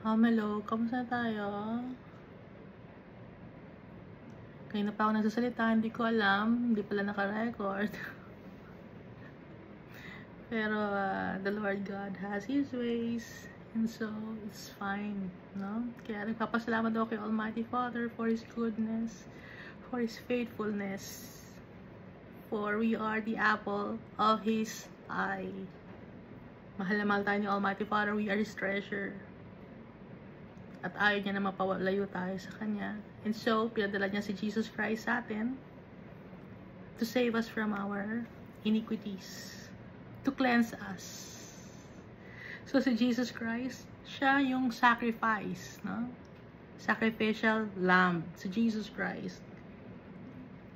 Hello, kamusta tayo? Kanina pa ako nagsasalita, hindi ko alam, hindi pala naka-record. Pero the Lord God has His ways, and so it's fine, no? Kaya nagpapasalamat ako kay Almighty Father for His goodness, for His faithfulness, for we are the apple of His eye. Mahal na mahal tayo ni Almighty Father, we are His treasure. At ayaw niya na mapawalayo tayo sa Kanya. And so, pinadala niya si Jesus Christ sa atin to save us from our iniquities, to cleanse us. So, si Jesus Christ, siya yung sacrifice, no? Sacrificial lamb, si Jesus Christ.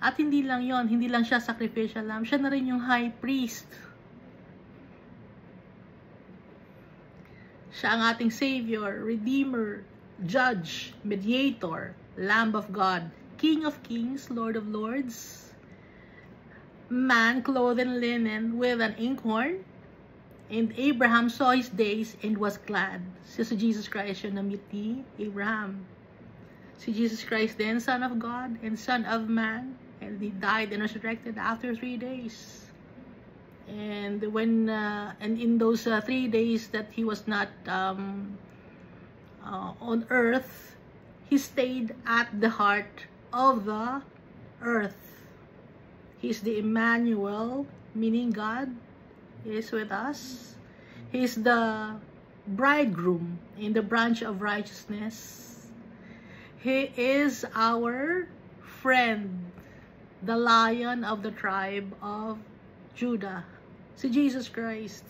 At hindi lang yon, hindi lang siya sacrificial lamb, siya na rin yung high priest. Siya ang ating Savior, Redeemer, Judge, Mediator, Lamb of God, King of Kings, Lord of Lords, man clothed in linen with an inkhorn, and Abraham saw his days and was glad. Si Jesus Christ yung na-meet ni Abraham. Si Jesus Christ then, Son of God and Son of Man, and He died and resurrected after 3 days. And when and in those 3 days that He was not on earth, He stayed at the heart of the earth. He is the Emmanuel, meaning God is with us. He is the bridegroom in the branch of righteousness. He is our friend, the Lion of the tribe of Judah, si Jesus Christ.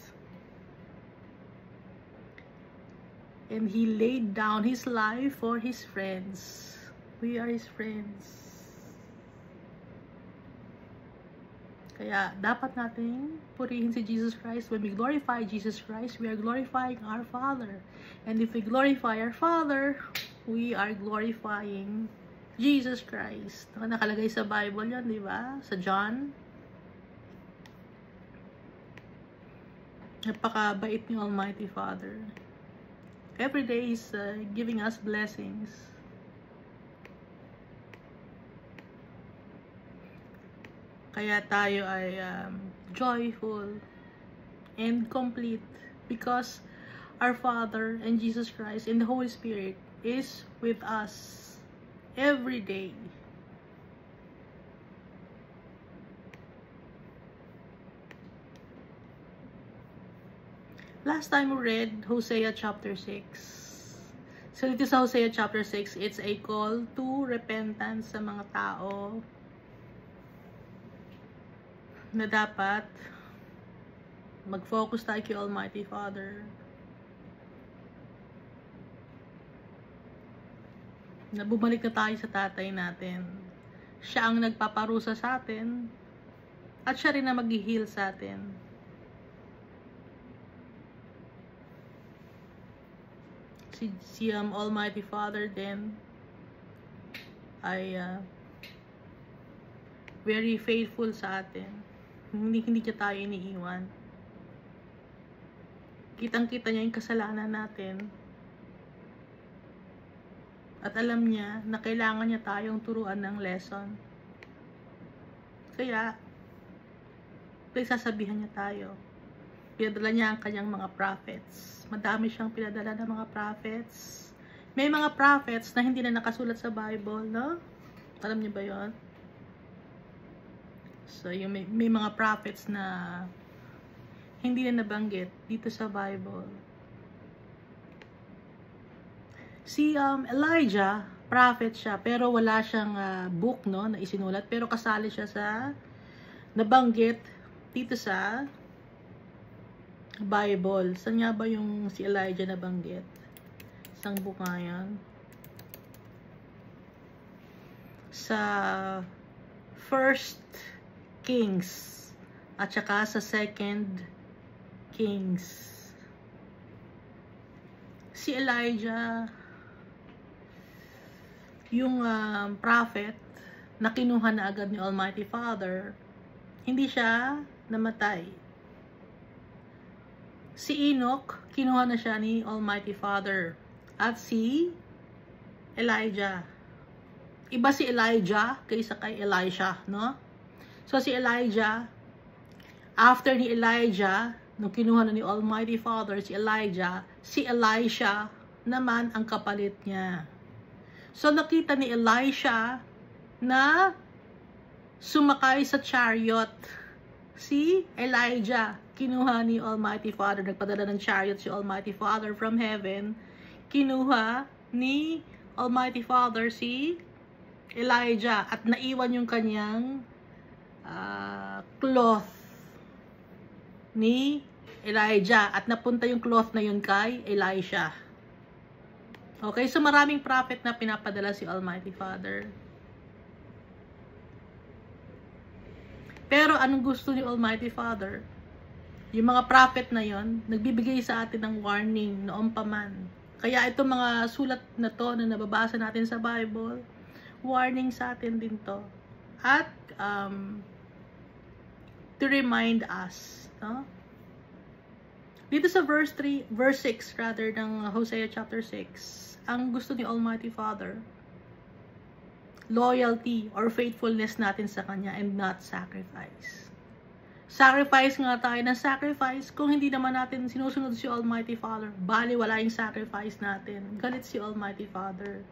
And He laid down His life for His friends. We are His friends. Kaya dapat nating purihin si Jesus Christ. When we glorify Jesus Christ, we are glorifying our Father. And if we glorify our Father, we are glorifying Jesus Christ. Nakalagay sa Bible yan, di ba? Sa John. Napakabait ni Almighty Father. Every day He's giving us blessings. Kaya tayo ay joyful and complete because our Father and Jesus Christ and the Holy Spirit is with us every day. Last time we read Hosea chapter 6. So dito sa Hosea chapter 6, it's a call to repentance sa mga tao na dapat mag-focus tayo kay Almighty Father. Na bumalik na tayo sa tatay natin. Siya ang nagpaparusa sa atin at siya rin na mag-heal sa atin. Si Almighty Father then ay very faithful sa atin. Hindi niya tayo iniiwan. Kitang-kita niya yung kasalanan natin. At alam niya na kailangan niya tayong turuan ng lesson. Kaya, sasabihan niya tayo. Pinadala niya ang kanyang mga prophets. Madami siyang pinadala ng mga prophets. May mga prophets na hindi na nakasulat sa Bible, no? Alam niyo ba yon? So, yung may mga prophets na hindi na nabanggit dito sa Bible. Si Elijah, prophet siya, pero wala siyang book, no, na isinulat. Pero kasali siya sa nabanggit dito sa Bible. Saan nga ba yung si Elijah nabanggit? Isang book nga yan. Sa First Kings at saka sa Second Kings. Si Elijah, yung prophet na kinuha na agad ni Almighty Father, hindi siya namatay. Si Enoch, kinuha na siya ni Almighty Father. at si Elijah. Iba si Elijah kaysa kay Elisha, no? So si Elijah, after ni Elijah, nung kinuha na ni Almighty Father si Elijah, si Elisha naman ang kapalit niya. So nakita ni Elisha na sumakay sa chariot si Elijah. Kinuha ni Almighty Father, nagpadala ng chariot si Almighty Father from heaven. Kinuha ni Almighty Father si Elijah at naiwan yung kanyang cloth ni Elijah at napunta yung cloth na yun kay Elisha. Okay, so maraming prophet na pinapadala si Almighty Father. Pero anong gusto ni Almighty Father? Yung mga prophet na yon nagbibigay sa atin ng warning noon pa man. Kaya itong mga sulat na to na nababasa natin sa Bible, warning sa atin din to. At to remind us, no? Dito sa verse 6 rather ng Hosea chapter 6, ang gusto ni Almighty Father, loyalty or faithfulness natin sa Kanya and not sacrifice. Sacrifice nga tayo ng sacrifice kung hindi naman natin sinusunod si Almighty Father. Bali, wala yung sacrifice natin. Galit si Almighty Father.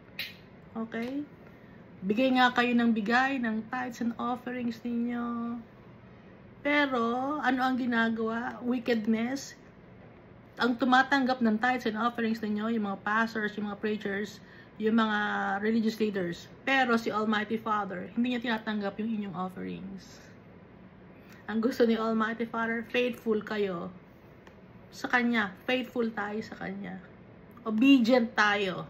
Okay? Bigay nga kayo ng bigay ng tithes and offerings ninyo. Pero, ano ang ginagawa? Wickedness. Ang tumatanggap ng tithes and offerings ninyo, yung mga pastors, yung mga preachers, yung mga religious leaders. Pero si Almighty Father, hindi niya tinatanggap yung inyong offerings. Ang gusto ni Almighty Father, faithful kayo sa Kanya. Faithful tayo sa Kanya. Obedient tayo.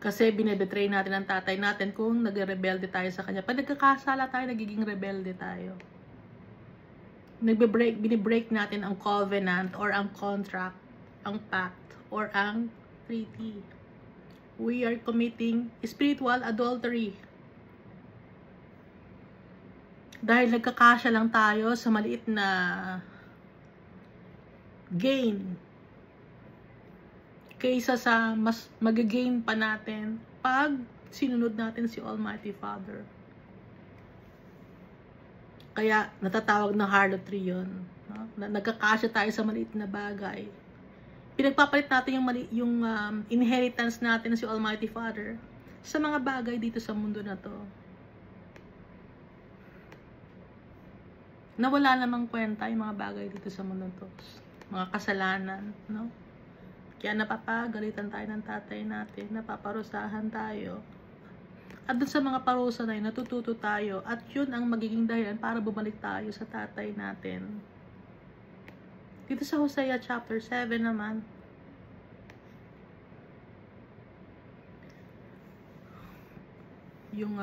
Kasi binebetray natin ang tatay natin kung nagre-rebelde tayo sa Kanya. Pag nagkakasala tayo, nagiging rebelde tayo. Binibreak natin ang covenant or ang contract, ang pact, or ang treaty. We are committing spiritual adultery. Dahil nagkakasya lang tayo sa maliit na gain kaysa sa mas mag-gain pa natin pag sinunod natin si Almighty Father. Kaya natatawag na harlotry yun. No? Nagkakasya tayo sa maliit na bagay. Pinagpapalit natin yung inheritance natin si Almighty Father sa mga bagay dito sa mundo na to. Nawala namang kwenta yung mga bagay dito sa mundo to. Mga kasalanan, no? Kaya napapagalitan tayo ng tatay natin, napaparusahan tayo. At dun sa mga parusa na yun, natututo tayo. At yun ang magiging dahilan para bumalik tayo sa tatay natin. Dito sa Hosea chapter 7 naman, yung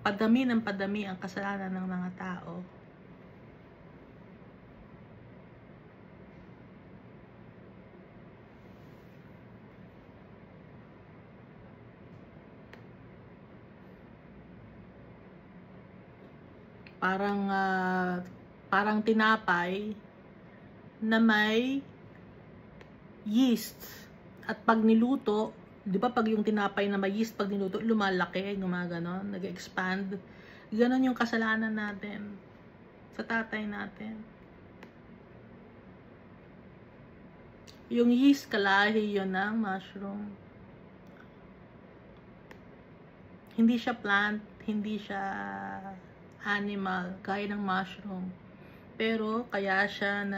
padami ng padami ang kasalanan ng mga tao. Parang tinapay na may yeast. At pag niluto, di ba pag yung tinapay na may yeast, pag niluto, lumalaki, gumaganon, nag-expand. Ganon yung kasalanan natin sa tatay natin. Yung yeast, kalahi yun ng mushroom. Hindi siya plant, hindi siya animal, gaya ng mushroom. Pero kaya siya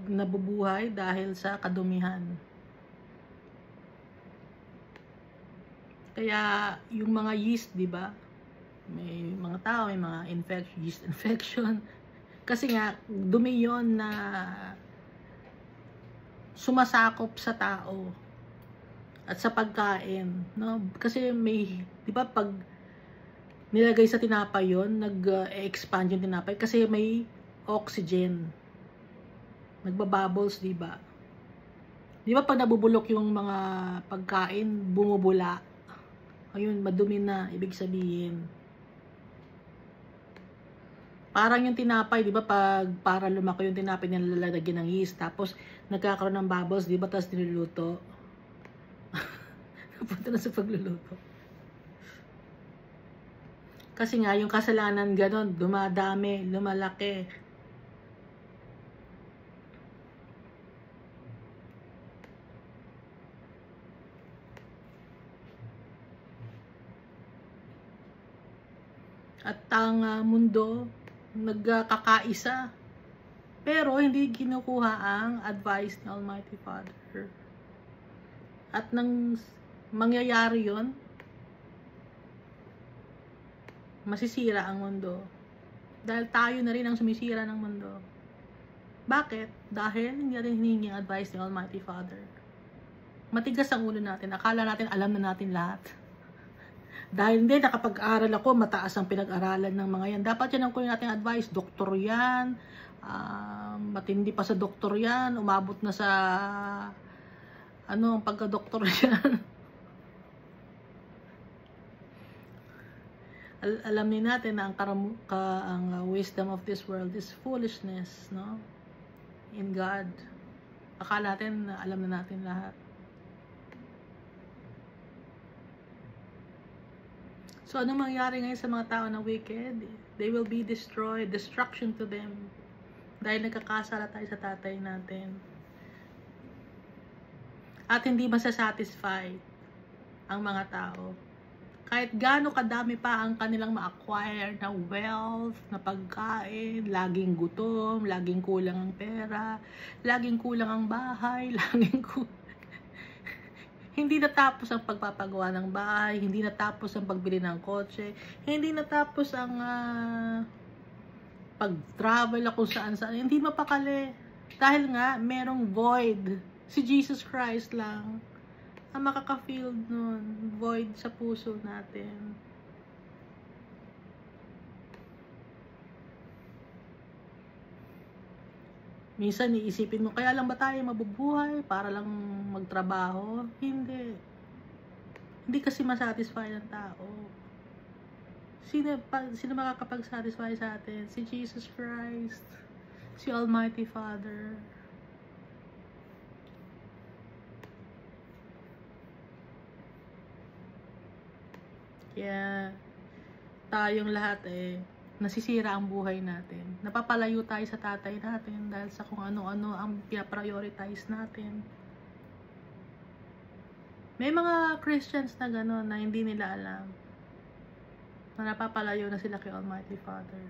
nabubuhay dahil sa kadumihan. Kaya yung mga yeast, di ba? May mga tao, may mga yeast infection. Kasi nga dumi yon na sumasakop sa tao at sa pagkain, no? Kasi may, di ba, pag nilagay sa tinapay yon, nag-expand yung tinapay kasi may oxygen. Nagbabubbles, di ba? Di ba pag nabubulok yung mga pagkain, bumubula. Ayun, madumi na, ibig sabihin. Parang yung tinapay, di ba, pag para lumaki yung tinapay, nilalagyan ng yeast, tapos nagkakaroon ng bubbles, di ba, tapos niluluto. Napunta na sa pagluluto. Kasi nga, yung kasalanan ganon, dumadami, lumalaki. At ang mundo, nagkakaisa. Pero, hindi kinukuha ang advice ng Almighty Father. At nang mangyayari yon, masisira ang mundo. Dahil tayo na rin ang sumisira ng mundo. Bakit? Dahil hindi natin hinihingi ang advice ng Almighty Father. Matigas ang ulo natin. Akala natin alam na natin lahat. Dahil hindi, nakapag-aral ako, mataas ang pinag-aralan ng mga yan. Dapat yan ang kunin natin advice. Doktor yan. Matindi pa sa doktor yan. Umabot na sa ang pagka-doktor yan. Alam din natin na ang wisdom of this world is foolishness, no? In God. Akala natin na alam na natin lahat. So, anong mangyari ngayon sa mga tao na wicked? They will be destroyed. Destruction to them. Dahil nagkakasala tayo sa tatay natin. At hindi masasatisfy ang mga tao. Kahit gaano kadami pa ang kanilang ma-acquire na wealth, na pagkain, laging gutom, laging kulang ang pera, laging kulang ang bahay, hindi natapos ang pagpapagawa ng bahay, hindi natapos ang pagbili ng kotse, hindi natapos ang pag-travel kung saan-saan, hindi mapakali. Dahil nga, merong void. Si Jesus Christ lang ang makaka-feel nun, void sa puso natin. Minsan iisipin mo, kaya lang ba tayo mabubuhay para lang magtrabaho? Hindi. Hindi kasi masatisfy ng tao. Sino makakapag-satisfy sa atin? Si Jesus Christ. Si Almighty Father. Kaya tayong lahat nasisira ang buhay natin. Napapalayo tayo sa tatay natin dahil sa kung ano-ano ang prioritize natin. May mga Christians na gano'n na hindi nila alam na napapalayo na sila kay Almighty Father.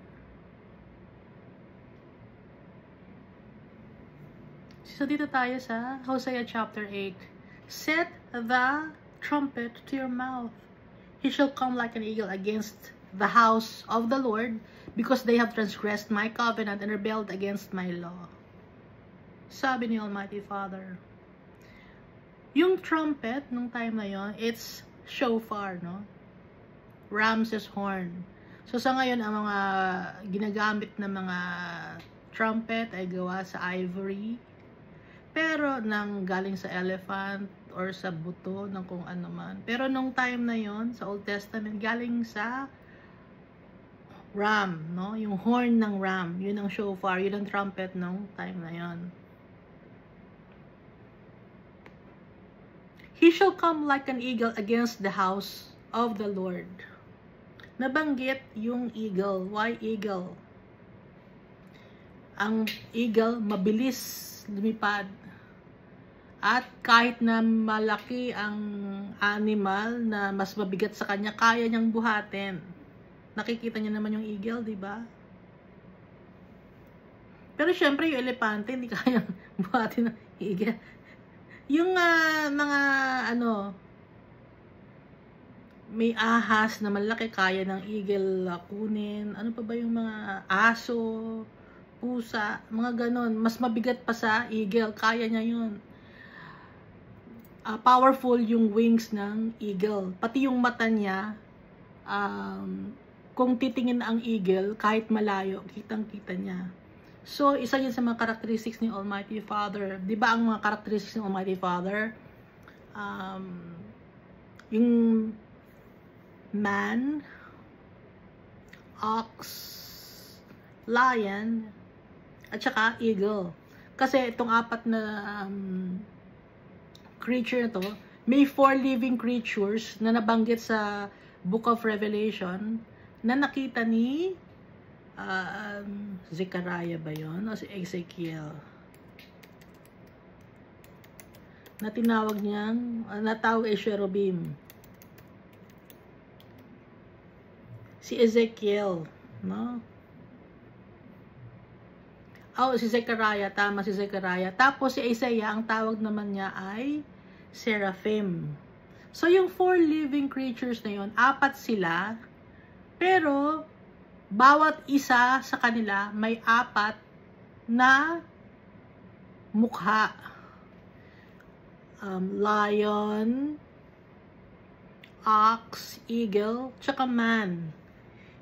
So dito tayo sa Hosea chapter 8. Set the trumpet to your mouth. He shall come like an eagle against the house of the Lord, because they have transgressed my covenant and rebelled against my law. Sabi ni Almighty Father. Yung trumpet, nung time na yon, it's shofar, no? Ramses horn. So sa ngayon, ang mga ginagamit na mga trumpet ay gawa sa ivory. Pero nang galing sa elephant or sa buto ng kung ano man. Pero nung time na yon sa Old Testament, galing sa ram, no? Yung horn ng ram, yun ang shofar, yun ang trumpet nung time na yon. He shall come like an eagle against the house of the Lord. Nabanggit yung eagle. Why eagle? Ang eagle, mabilis lumipad. At kahit na malaki ang animal na mas mabigat sa kanya, kaya niyang buhatin. Nakikita niyo naman yung eagle, di ba? Pero syempre yung elepante hindi kayang buhatin ng eagle. Yung mga may ahas na malaki, kaya ng eagle kunin. Ano pa ba yung mga aso, pusa, mga ganon. Mas mabigat pa sa eagle, kaya niya yun. Powerful yung wings ng eagle. Pati yung mata niya, kung titingin ang eagle, kahit malayo, kitang-kita niya. So, isa yun sa mga characteristics ni Almighty Father. Di ba ang mga characteristics ng Almighty Father? Yung man, ox, lion, at saka eagle. Kasi itong apat na creature na to, may 4 living creatures na nabanggit sa Book of Revelation na nakita ni Zechariah ba yun? O si Ezekiel? Na tinawag niyang, natawag ay cherubim. Si Ezekiel, no? Oh, si Zechariah, tama si Zechariah. Tapos si Isaiah, ang tawag naman niya ay seraphim. So, yung 4 living creatures na yun, 4 sila, pero bawat isa sa kanila may 4 na mukha. Lion, ox, eagle, tsaka man.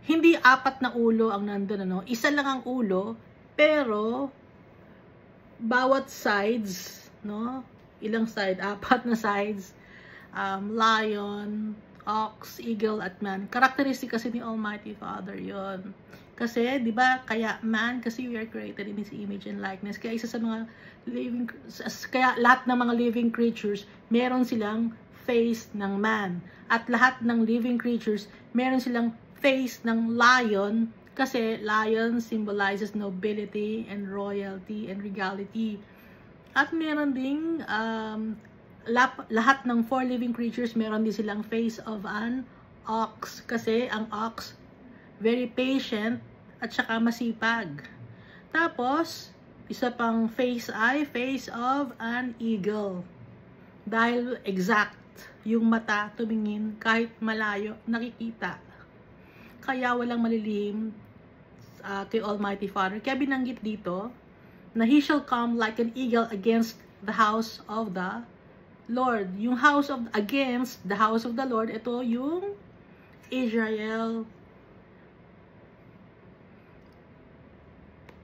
Hindi 4 na ulo ang nandun, ano? Isa lang ang ulo, pero bawat sides, no? Ilang side? 4 na sides. Lion, ox, eagle, at man. Characteristic kasi ni Almighty Father yon. Kasi, di ba, kaya man, kasi we are created in His image and likeness. Kaya isa sa mga living, kaya lahat ng mga living creatures, meron silang face ng man. At lahat ng living creatures, meron silang face ng lion, kasi lion symbolizes nobility and royalty and regality. At meron ding lahat ng 4 living creatures, meron din silang face of an ox. Kasi ang ox, very patient at saka masipag. Tapos, isa pang face ay face of an eagle. Dahil exact yung mata tumingin kahit malayo nakikita. Kaya walang malilihim kay Almighty Father. Kaya binanggit dito na He shall come like an eagle against the house of the Lord. Yung house of, against the house of the Lord, ito yung Israel.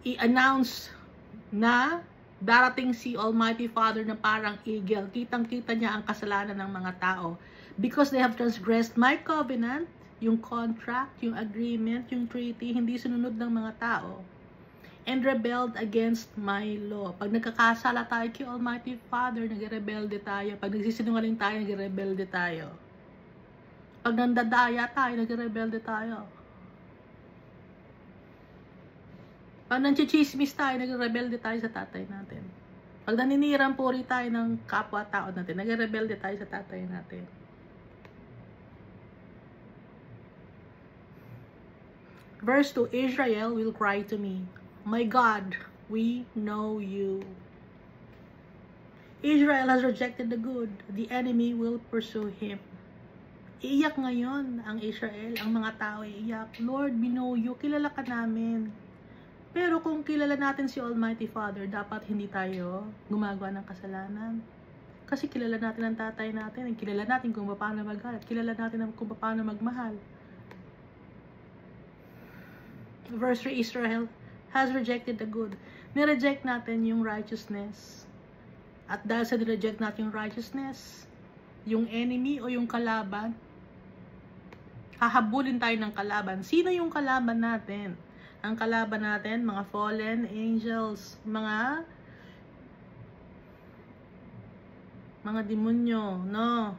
I-announce na darating si Almighty Father na parang eagle. Kitang-kita niya ang kasalanan ng mga tao. Because they have transgressed my covenant, yung contract, yung agreement, yung treaty, hindi sinunod ng mga tao. And rebelled against my law. Pag nagkakasala tayo kay Almighty Father, nagrebelde tayo. Pag nagsisinungaling tayo, nagrebelde tayo. Pag nandadaya tayo, nagrebelde tayo. Pag nanchichismis tayo, nagrebelde tayo sa tatay natin. Pag naninirang puri tayo ng kapwa-tao natin, nagrebelde tayo sa tatay natin. Verse 2, Israel will cry to me, my God, we know you. Israel has rejected the good. The enemy will pursue him. Iiyak ngayon ang Israel, ang mga tao iiyak. Lord, we know you. Kilala ka namin. Pero kung kilala natin si Almighty Father, dapat hindi tayo gumagawa ng kasalanan. Kasi kilala natin ang tatay natin. Kilala natin kung paano maghalat. Kilala natin kung paano magmahal. Verse 3, Israel has rejected the good. Nireject natin yung righteousness. At dahil sa nireject natin yung righteousness, yung enemy o yung kalaban, hahabulin tayo ng kalaban. Sino yung kalaban natin? Ang kalaban natin, mga fallen angels, mga demonyo, no?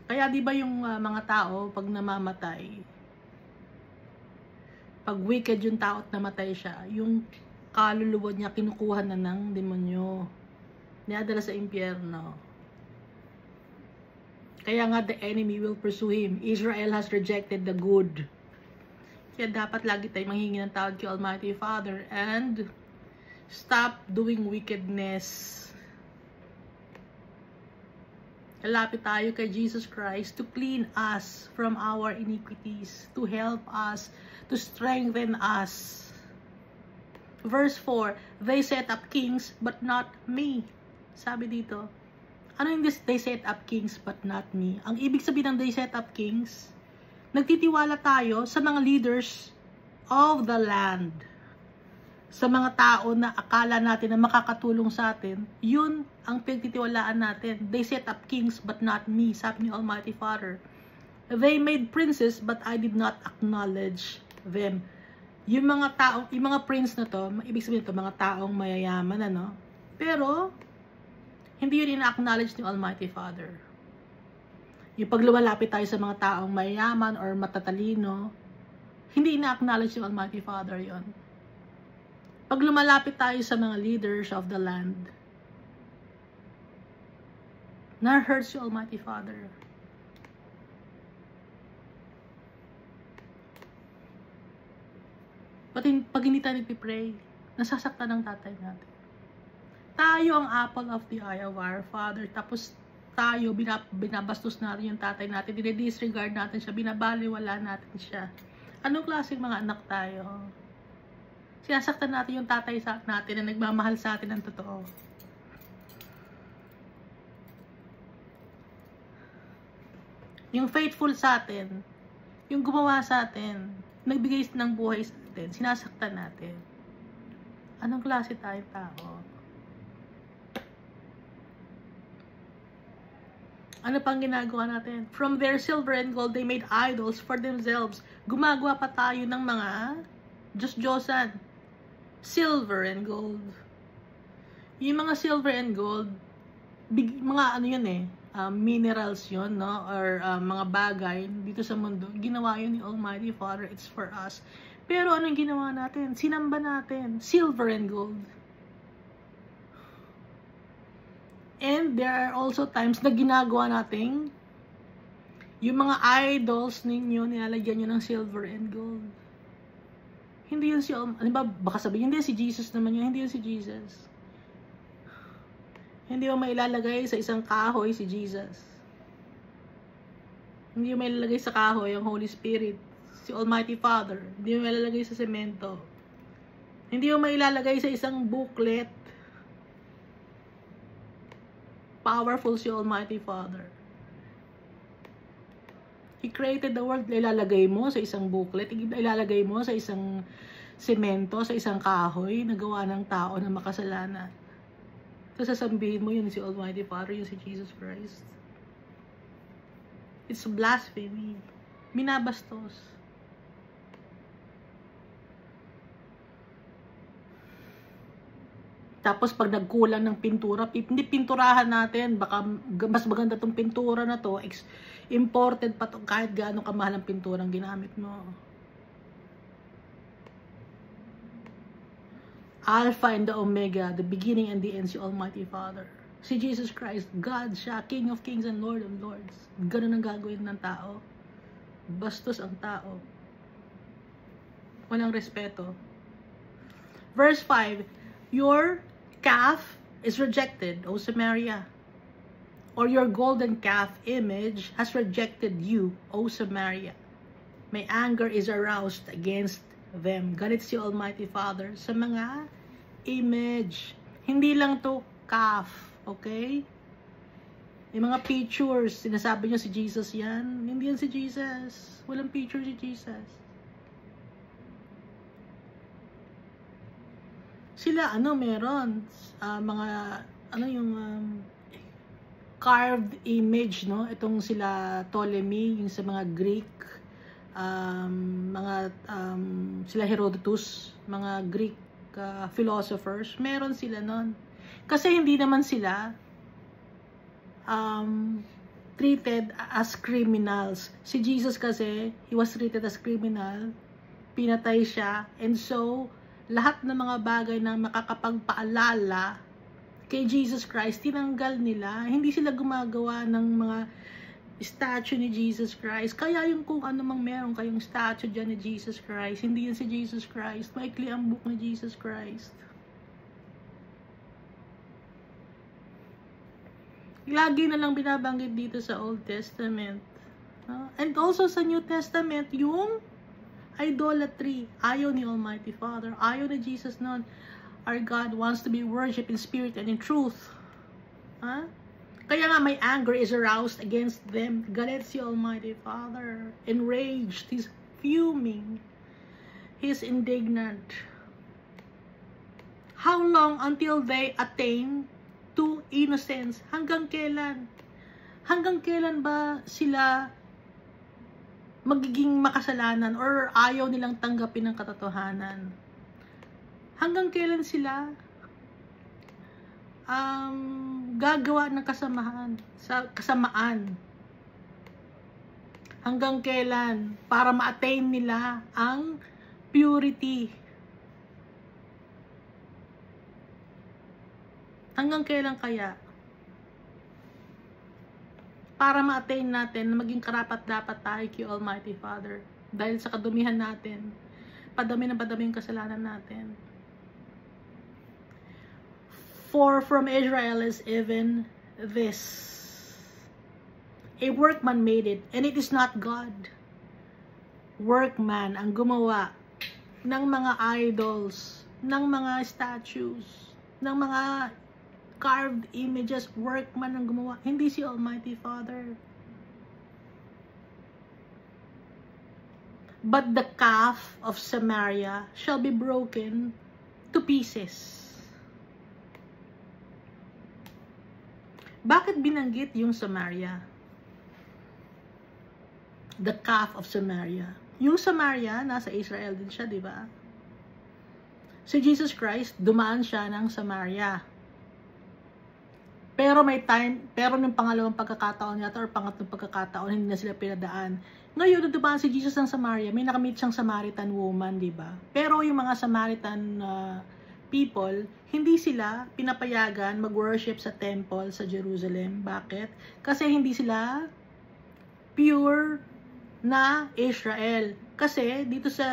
Kaya di ba yung mga tao, pag namamatay, pag wicked yung tao at namatay siya, yung kaluluwa niya kinukuha na ng demonyo. Niadala sa impyerno. Kaya nga the enemy will pursue him. Israel has rejected the good. Kaya dapat lagi tayo manghingi ng tawad kay Almighty Father and stop doing wickedness. Lapit tayo kay Jesus Christ to clean us from our iniquities, to help us, to strengthen us. Verse 4, they set up kings but not me. Sabi dito, ano yung they set up kings but not me? Ang ibig sabihin ng they set up kings, nagtitiwala tayo sa mga leaders of the land. Sa mga tao na akala natin na makakatulong sa atin, yun ang pagtitiwalaan natin. They set up kings but not me, sabi ni Almighty Father. They made princes, but I did not acknowledge them. Yung mga prince na to, ibig sabihin to, mga taong mayayaman, ano? Pero, hindi yun ina-acknowledge ni Almighty Father. Yung pag lumalapit tayo sa mga taong mayayaman or matatalino, hindi ina-acknowledge ni Almighty Father yon. Pag lumalapit tayo sa mga leaders of the land, na-hurts yung Almighty Father. Pag hindi tayo nagpipray, nasasaktan ng tatay natin. Tayo ang apple of the eye of our Father. Tapos tayo, binabastos natin yung tatay natin. Dinidisregard natin siya. Binabaliwala natin siya. Anong klaseng mga anak tayo? Sinasaktan natin yung tatay natin na nagmamahal sa atin ng totoo. Yung faithful sa atin, yung gumawa sa atin, nagbigay ng buhay sa atin, sinasaktan natin. Anong klase tayo tao? Ano pang ginagawa natin? From their silver and gold, they made idols for themselves. Gumagawa pa tayo ng mga Diyos-Diyosan. Silver and gold. Yung mga silver and gold, mga ano yun eh, minerals yun, no? Or mga bagay dito sa mundo. Ginawa yun ni Almighty Father. It's for us. Pero anong ginawa natin? Sinamba natin. Silver and gold. And there are also times na ginagawa natin yung mga idols ninyo, nilalagyan nyo ng silver and gold. Hindi yun si, ano ba, baka sabihin, hindi si Jesus naman yun, hindi yun si Jesus. Hindi mo mailalagay sa isang kahoy si Jesus. Hindi mo mailalagay sa kahoy ang Holy Spirit, si Almighty Father. Hindi mo mailalagay sa semento. Hindi mo mailalagay sa isang booklet. Powerful si Almighty Father. He created the world. Ilalagay mo sa isang booklet, ilalagay mo sa isang semento, sa isang kahoy na gawa ng tao na makasalanan. So sasabihin mo yun si Almighty Father, yun si Jesus Christ. It's blasphemy. Minabastos. Tapos pag nagkulang ng pintura, hindi pinturahan natin, baka mas maganda tong pintura na to, imported pa to, kahit gaano kamahal ang pinturang ginamit mo. Alpha and the Omega, the beginning and the end, si Almighty Father. Si Jesus Christ, God siya, King of Kings and Lord of Lords. Ganun ang gagawin ng tao. Bastos ang tao. Walang respeto. Verse 5, your calf is rejected, O Samaria. Or your golden calf image has rejected you, O Samaria. My anger is aroused against them. Galit si Almighty Father sa mga image. Hindi lang to calf, okay? Yung mga pictures, sinasabi nyo si Jesus yan. Hindi yan si Jesus. Walang picture si Jesus. Sila, meron mga, yung carved image, no? Itong sila Ptolemy, yung sa mga Greek, sila Herodotus, mga Greek philosophers, meron sila nun. Kasi hindi naman sila treated as criminals. Si Jesus kasi, he was treated as criminal, pinatay siya, and so, lahat ng mga bagay na makakapagpaalala kay Jesus Christ, tinanggal nila. Hindi sila gumagawa ng mga statue ni Jesus Christ. Kaya yung kung ano mang meron kayong statue dyan ni Jesus Christ, hindi yan si Jesus Christ. Maikli ang book ni Jesus Christ. Lagi na lang binabanggit dito sa Old Testament. And also sa New Testament, yung idolatry. Ayaw ni Almighty Father. Ayaw ni Jesus nun. Our God wants to be worshipped in spirit and in truth. Kaya nga my anger is aroused against them. Galit si Almighty Father. Enraged. He's fuming. He's indignant. How long until they attain to innocence? Hanggang kailan? Hanggang kailan ba sila magiging makasalanan or ayaw nilang tanggapin ang katotohanan? Hanggang kailan sila gagawa ng kasamaan? Hanggang kailan para ma-attain nila ang purity? Hanggang kailan kaya? Para ma-attain natin na maging karapat-dapat tayo kay Almighty Father. Dahil sa kadumihan natin, padami yung kasalanan natin. For from Israel is even this. A workman made it, and it is not God. Workman ang gumawa ng mga idols, ng mga statues, ng mga carved images. Workman ang gumawa, hindi si Almighty Father. But the calf of Samaria shall be broken to pieces. Bakit binanggit yung Samaria? The calf of Samaria. Yung Samaria, nasa Israel din siya, di ba? Si Jesus Christ, dumaan siya ng Samaria. Pero nung pangalawang pagkakataon yata or pangatlong pagkakataon, hindi na sila pinadaan. Ngayon, nung dumaan si Jesus ng Samaria, may nakamit siyang Samaritan woman, di ba? Pero yung mga Samaritan people, hindi sila pinapayagan mag-worship sa temple sa Jerusalem. Bakit? Kasi hindi sila pure na Israel. Kasi dito sa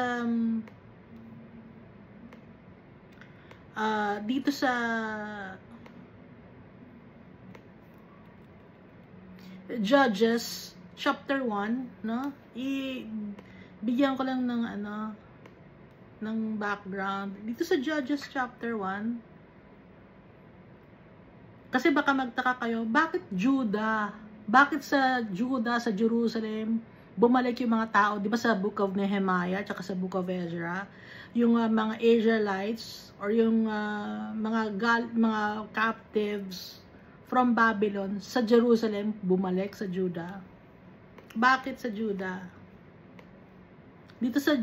Judges chapter 1, no? Bigyan ko lang ng ng background. Dito sa Judges chapter 1, kasi baka magtaka kayo, bakit Judah? Bakit sa Judah, sa Jerusalem, bumalik yung mga tao? Di ba sa Book of Nehemiah, tsaka sa Book of Ezra, yung mga Israelites, or yung mga captives from Babylon, sa Jerusalem, bumalik sa Judah. Bakit sa Judah? Dito sa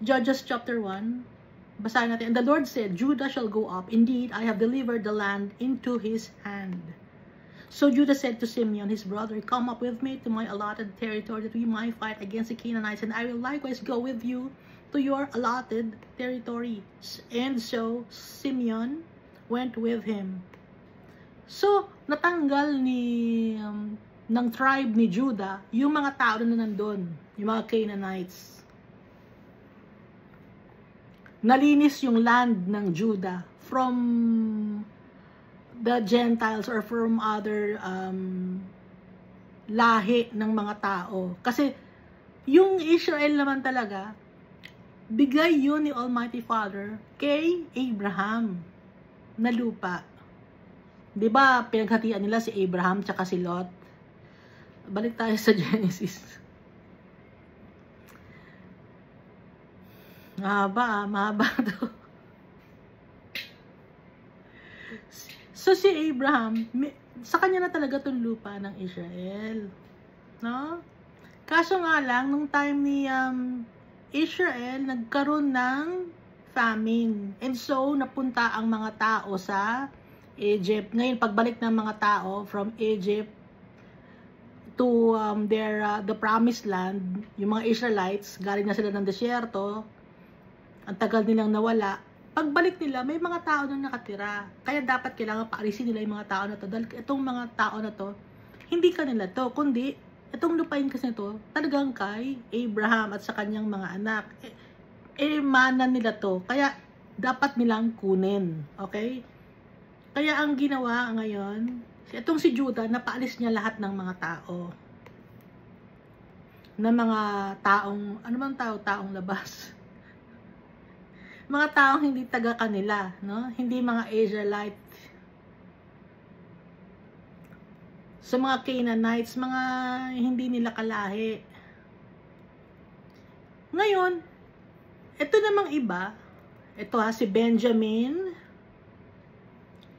Judges chapter 1, basahin natin. And the Lord said, Judah shall go up. Indeed, I have delivered the land into his hand. So Judah said to Simeon, his brother, come up with me to my allotted territory, that we might fight against the Canaanites, and I will likewise go with you to your allotted territory. And so Simeon went with him. So, natanggal ng tribe ni Judah yung mga tao na nandun, yung mga Canaanites. Nalinis yung land ng Judah from the Gentiles or from other lahi ng mga tao. Kasi yung Israel naman talaga, bigay yun ni Almighty Father kay Abraham na lupa. Diba, pinaghatian nila si Abraham tsaka si Lot. Balik tayo sa Genesis. Mahaba to. So si Abraham, sa kanya na talaga itong lupa ng Israel. No? Kaso nga lang, nung time ni Israel, nagkaroon ng famine. And so, napunta ang mga tao sa Egypt. Ngayon, pagbalik ng mga tao from Egypt to the promised land, yung mga Israelites, galing na sila ng desyerto, ang tagal nilang nawala. Pagbalik nila, may mga tao na nakatira. Kaya dapat kailangan paalisin nila yung mga tao na to. Dahil itong mga tao na to, hindi kanila to, kundi itong lupain kasi nito, talagang kay Abraham at sa kanyang mga anak. Mana nila to. Kaya dapat nilang kunin. Okay? Kaya ang ginawa ngayon, itong si Judah, napaalis niya lahat ng mga tao. Na mga taong, ano bang tao? Taong labas. Mga taong hindi taga kanila, no? Hindi mga Israelite. Sa mga Canaanites, mga hindi nila kalahi. Ngayon, ito namang iba, ito si Benjamin,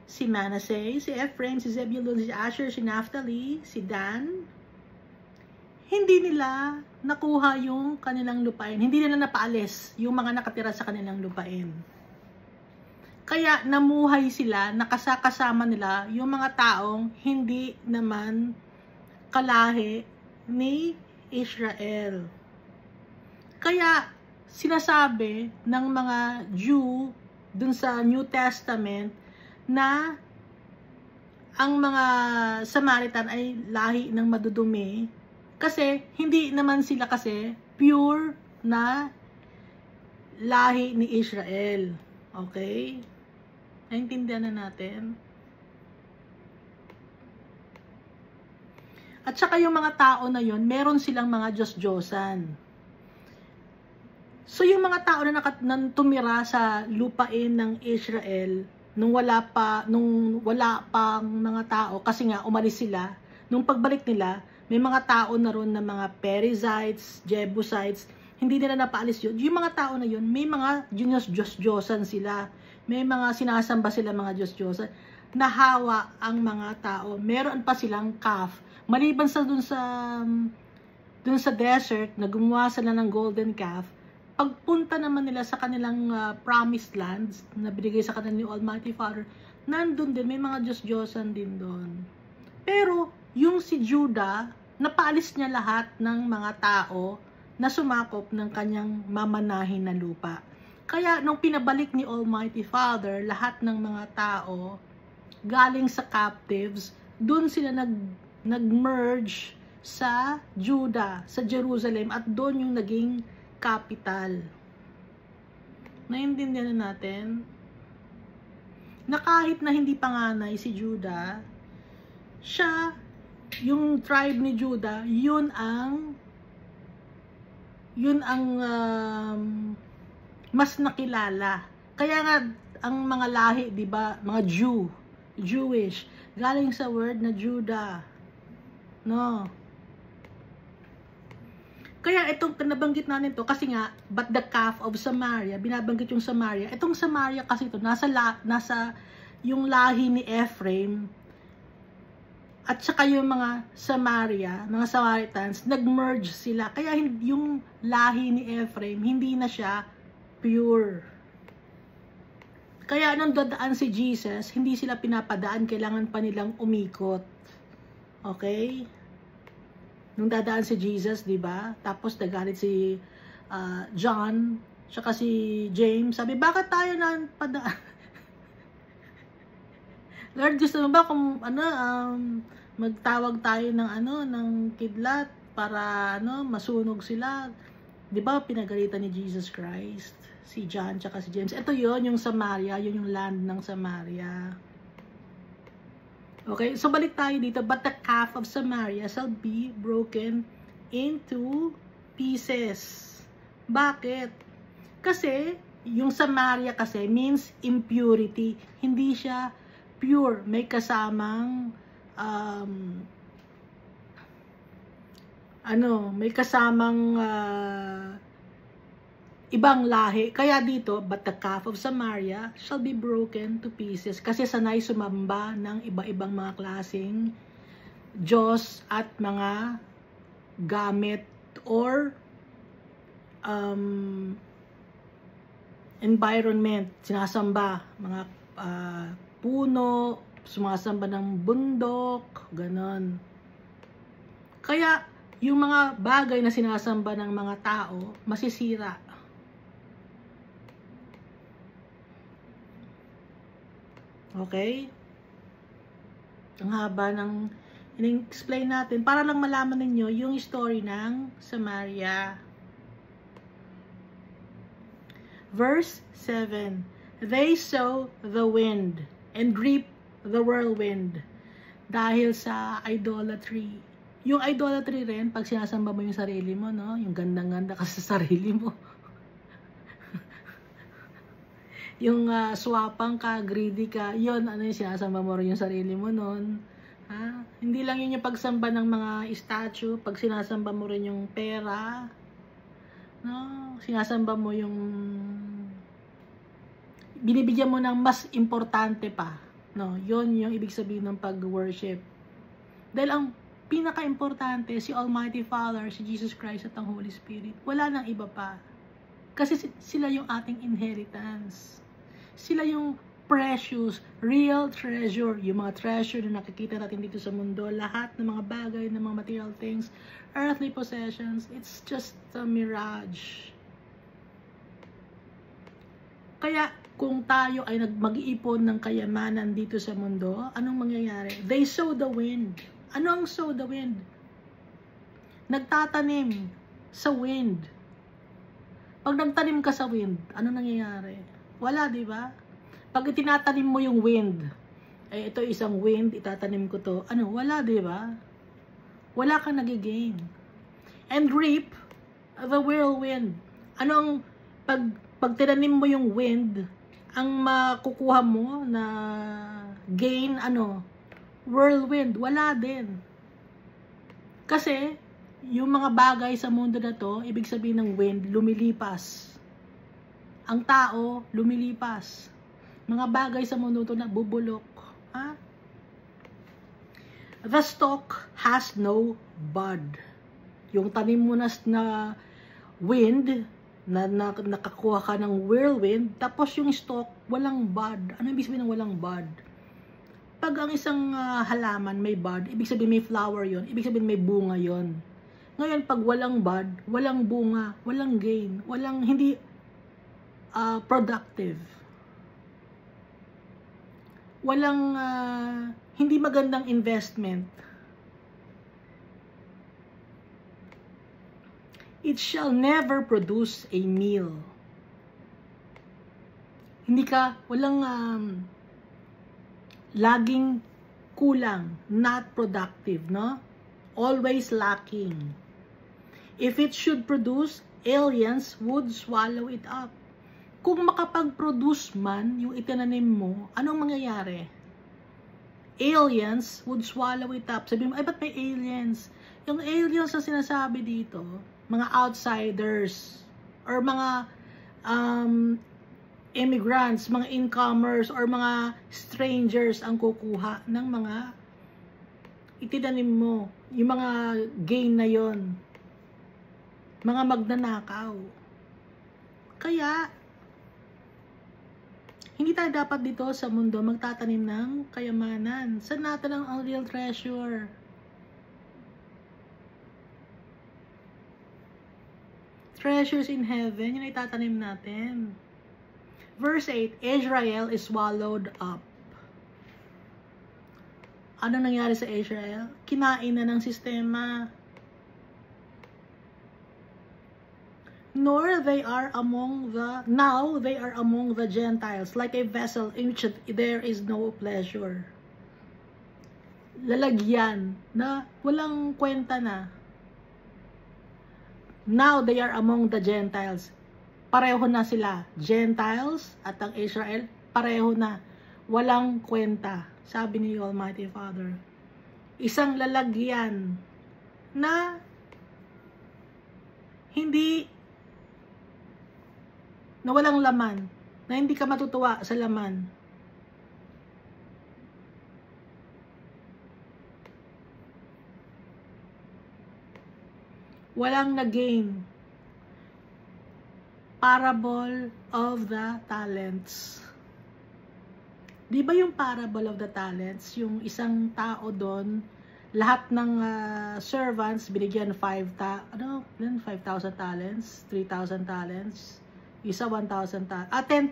si Manasseh, si Ephraim, si Zebulun, si Asher, si Naphtali, si Dan, hindi nila nakuha yung kanilang lupain. Hindi nila napaalis yung mga nakatira sa kanilang lupain. Kaya namuhay sila, nakasakasama nila yung mga taong hindi naman kalahi ni Israel. Kaya sinasabi ng mga Jew dun sa New Testament na ang mga Samaritan ay lahi ng madudumi kasi hindi naman sila kasi pure na lahi ni Israel. Okay? Naintindihan na natin? At saka yung mga tao na yon, meron silang mga Diyos-Diyosan. So yung mga tao na tumira sa lupain ng Israel nung wala pang mga tao, kasi nga umalis sila, nung pagbalik nila, may mga tao na ron na mga Perizzites, Jebusites, hindi nila napaalis yun. Yung mga tao na yun, may mga Diyos-Diyosan sila, may mga sinasamba sila mga Diyos-Diyosan, nahawa ang mga tao. Meron pa silang calf. Maliban sa dun sa desert, na gumawa sila ng golden calf, pagpunta naman nila sa kanilang promised lands na binigay sa kanila ni Almighty Father, nandun din, may mga Diyos-Diyosan din doon. Pero, yung si Judah, napaalis niya lahat ng mga tao na sumakop ng kanyang mamanahin na lupa. Kaya, nung pinabalik ni Almighty Father, lahat ng mga tao, galing sa captives, doon sila nag-merge sa Judah, sa Jerusalem, at doon yung naging capital. Naintindihan na natin na kahit na hindi panganay si Judah, siya, yung tribe ni Judah, yun ang mas nakilala. Kaya nga ang mga lahi, 'di ba, mga Jewish, galing sa word na Judah. No. Kaya itong nabanggit natin to kasi nga, but the calf of Samaria, binabanggit yung Samaria. Itong Samaria kasi to nasa yung lahi ni Ephraim at saka yung mga Samaria, mga Samaritans, nag-merge sila. Kaya yung lahi ni Ephraim, hindi na siya pure. Kaya nung dadaan si Jesus, hindi sila pinapadaan, kailangan pa nilang umikot. Okay? Nung dadaan si Jesus, di ba? Tapos nagalit si John, tsaka si James. Sabi, bakit tayo na padaan? Lord, gusto mo ba kung magtawag tayo ng ng kidlat para masunog sila? Di ba pinagalitan ni Jesus Christ si John tsaka si James? Ito yon, yung Samaria, yun yung land ng Samaria. Okay, so balik tayo dito. But the calf of Samaria shall be broken into pieces. Bakit? Kasi, yung Samaria kasi means impurity. Hindi siya pure. May kasamang, ibang lahi. Kaya dito, but the calf of Samaria shall be broken to pieces. Kasi sanay sumamba ng iba-ibang mga klaseng Diyos at mga gamit or environment. Sinasamba mga puno, sumasamba ng bundok, ganon. Kaya yung mga bagay na sinasamba ng mga tao, masisira. Okay? Ang haba ng in-explain natin para lang malaman ninyo yung story ng Samaria. Verse 7. They sow the wind and reap the whirlwind dahil sa idolatry. Yung idolatry rin, pag sinasamba mo yung sarili mo, no? Yung gandang-ganda ka sa sarili mo. Yung swapang ka, greedy ka, yun, yung sinasamba mo rin yung sarili mo nun. Ha? Hindi lang yun yung pagsamba ng mga statue, pag sinasamba mo rin yung pera, no? Sinasamba mo yung, binibigyan mo ng mas importante pa, no? Yun yung ibig sabihin ng pag-worship. Dahil ang pinaka-importante, si Almighty Father, si Jesus Christ at ang Holy Spirit. Wala nang iba pa. Kasi sila yung ating inheritance. Sila yung precious, real treasure. Yung mga treasure na nakikita natin dito sa mundo, lahat ng mga bagay, ng mga material things, earthly possessions, it's just a mirage. Kaya, kung tayo ay mag-iipon ng kayamanan dito sa mundo, anong mangyayari? They sow the wind. Ano ang sow the wind? Nagtatanim sa wind. Pag nagtanim ka sa wind, ano nangyayari? Wala, di ba? Pag itinatanim mo yung wind, ito isang wind, itatanim ko to. Ano? Wala, di ba? Wala kang nagigain. And reap the whirlwind. Ano ang pag tinanim mo yung wind, ang makukuha mo na gain, whirlwind, wala din. Kasi, yung mga bagay sa mundo na to, ibig sabihin ng wind, lumilipas. Ang tao, lumilipas. Mga bagay sa mundo to na bubulok. Ha? The stalk has no bud. Yung tanim mo na wind, na nakakuha ka ng whirlwind, tapos yung stalk, walang bud. Ano ibig sabihin ng walang bud? Pag ang isang halaman may bud, ibig sabihin may flower yon, ibig sabihin may bunga yon. Ngayon, pag walang bud, walang bunga, walang gain, walang hindi productive. Walang hindi magandang investment. It shall never produce a meal. Walang laging kulang, not productive, no? Always lacking. If it should produce, aliens would swallow it up. Kung makapag-produce man yung itinanim mo, anong mangyayari? Aliens would swallow it up. Sabi mo, ay ba't may aliens? Yung aliens na sinasabi dito, mga outsiders, or mga immigrants, mga incomers, or mga strangers ang kukuha ng mga itinanim mo. Yung mga gain na yon, mga magnanakaw. Kaya, hindi tayo dapat dito sa mundo magtatanim ng kayamanan. Saan natin ang real treasure? Treasures in heaven, yun ay tatanim natin. Verse 8, Israel is swallowed up. Ano nangyari sa Israel? Kinain na ng sistema. Now they are among the Gentiles, like a vessel in which there is no pleasure. Lalagyan na walang kwenta na. Now they are among the Gentiles. Pareho na sila. Gentiles at ang Israel, pareho na. Walang kwenta. Sabi ni Almighty Father. Isang lalagyan na walang laman. Na hindi ka matutuwa sa laman. Walang na-gain. Parable of the talents. Di ba yung parable of the talents? Yung isang tao doon, lahat ng servants binigyan 5,000 talents, 3,000 talents, isa 1,000 talents, 10,000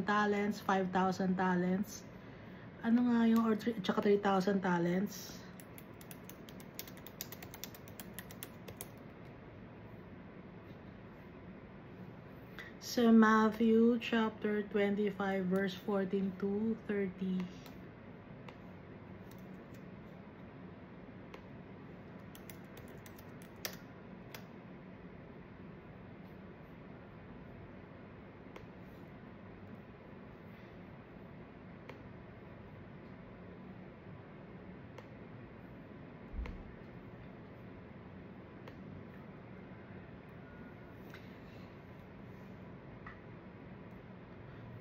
talents, 5,000 talents. Ano nga yung, tsaka 3,000 talents? Sa Matthew chapter 25 verse 14 to 30.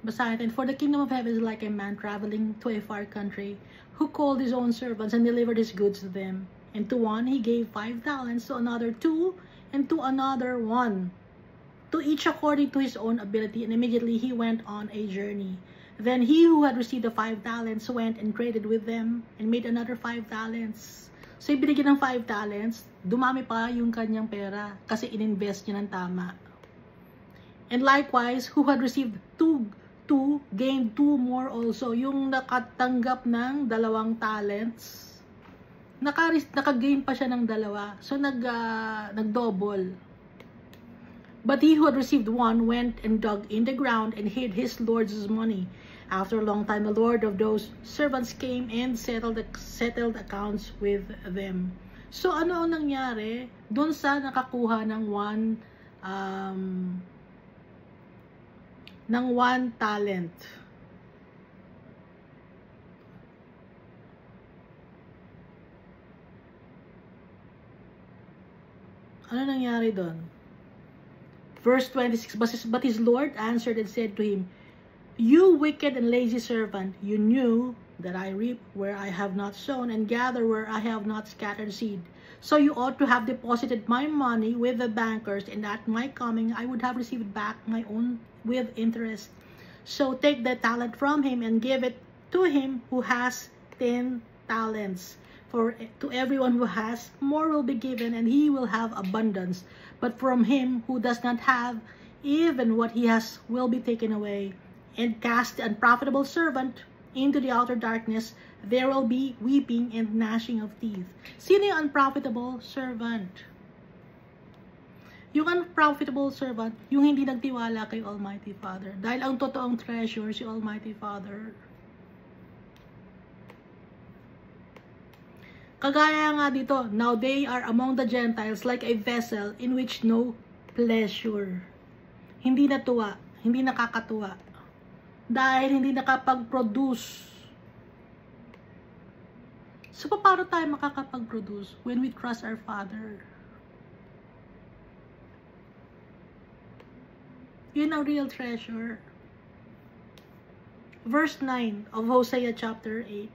Basahin natin. For the kingdom of heaven is like a man traveling to a far country, who called his own servants and delivered his goods to them. And to one he gave 5 talents, to another 2, and to another 1, to each according to his own ability. And immediately he went on a journey. Then he who had received the 5 talents went and traded with them and made another 5 talents. So, ibinigyan ng 5 talents, dumami pa yung kanyang pera kasi ininvest niya ng tama. And likewise, who had received 2 gained 2 more also. Yung nakatanggap ng 2 talents, naka-gain pa siya ng 2. So, nag-double. But he who had received 1 went and dug in the ground and hid his lord's money. After a long time, the lord of those servants came and settled accounts with them. So, ano ang nangyari? Doon sa nakakuha ng 1 talent. Ano nangyari doon? Verse 26, but his Lord answered and said to him, You wicked and lazy servant, you knew that I reap where I have not sown and gather where I have not scattered seed. So you ought to have deposited my money with the bankers, and at my coming I would have received back my own with interest. So take the talent from him and give it to him who has 10 talents. For to everyone who has, more will be given, and he will have abundance. But from him who does not have, even what he has will be taken away. And cast the unprofitable servant into the outer darkness. There will be weeping and gnashing of teeth. Sino yung unprofitable servant? Yung unprofitable servant, yung hindi nagtiwala kay Almighty Father. Dahil ang totoong treasure si Almighty Father. Kagaya nga dito, now they are among the Gentiles like a vessel in which no pleasure. Hindi natuwa, hindi nakakatuwa. Dahil hindi nakapag-produce. So, paano tayo makakapag-produce? When we trust our Father. Yun ang real treasure. Verse 9 of Hosea chapter 8.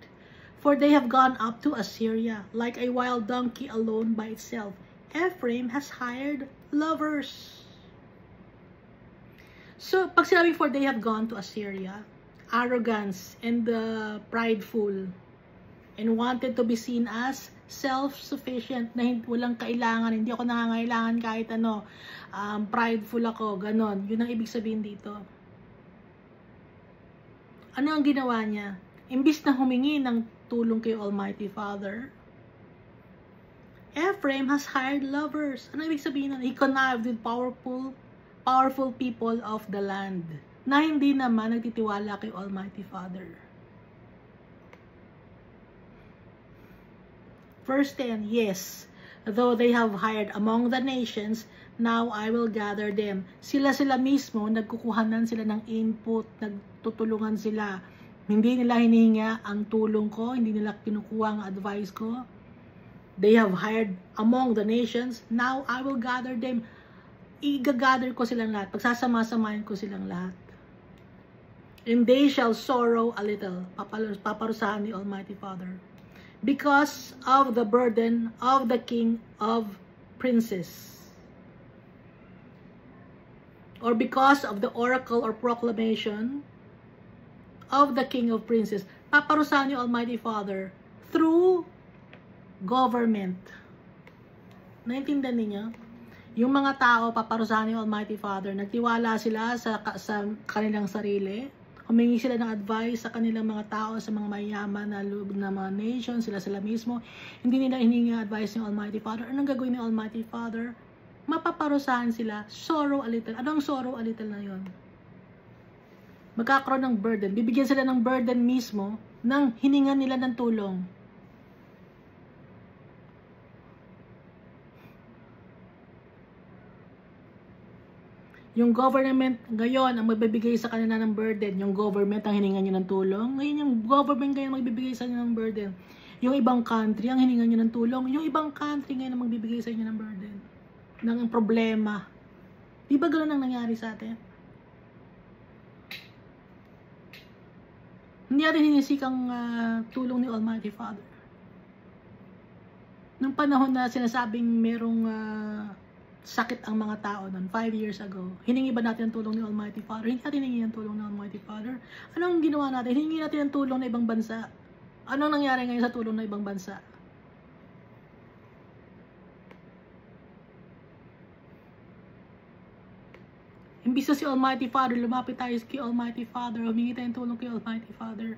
For they have gone up to Assyria like a wild donkey alone by itself. Ephraim has hired lovers. So, pag sinabing for they have gone to Assyria, arrogance and prideful and wanted to be seen as self-sufficient, na walang kailangan, hindi ako nangangailangan kahit ano, prideful ako, ganon. Yun ang ibig sabihin dito. Ano ang ginawa niya? Imbis na humingi ng tulong kay Almighty Father, Ephraim has hired lovers. Ano ibig sabihin nun? He connived with powerful people of the land na hindi naman nagtitiwala kay Almighty Father. Verse 10, yes, though they have hired among the nations, now I will gather them. Sila mismo, nagkukuhanan sila ng input, nagtutulungan sila. Hindi nila hinihinga ang tulong ko, hindi nila kinukuha ang advice ko. They have hired among the nations, now I will gather them. I-gather ko silang lahat, pagsasama-samahin ko silang lahat. And they shall sorrow a little, paparusahan ni Almighty Father, because of the burden of the king of princes, or because of the oracle or proclamation of the king of princes. Paparusahan ni Almighty Father through government. Naintindihan niyo? Yung mga tao, paparusahan ni Almighty Father, nagtiwala sila sa kanilang sarili, humingi sila ng advice sa kanilang mga tao, sa mga mayaman na mga nation, sila mismo, hindi nila hiningi advice ng Almighty Father. Anong gagawin ni Almighty Father? Mapaparusahan sila, sorrow a little. Anong sorrow a little na yun? Magkakaroon ng burden. Bibigyan sila ng burden mismo ng hiningan nila ng tulong. Yung government ngayon ang magbibigay sa kanila ng burden. Yung government ang hiningan nyo ng tulong. Ngayon yung government ngayon ang magbibigay sa inyo ng burden. Yung ibang country ang hiningan nyo ng tulong. Yung ibang country ngayon ang magbibigay sa inyo ng burden. Ng problema. Di ba ganoon ang nangyari sa atin? Hindi natin hinisikang tulong ni Almighty Father. Nung panahon na sinasabing merong sakit ang mga tao noon, 5 years ago, hiningi ba natin ang tulong ni Almighty Father? Hindi natin hiningi ang tulong ng Almighty Father. Anong ginawa natin? Hiningi natin ang tulong ng ibang bansa. Anong nangyari ngayon sa tulong ng ibang bansa? Imbis na si Almighty Father, lumapit tayo kay Almighty Father, humingi tayong tulong kay Almighty Father.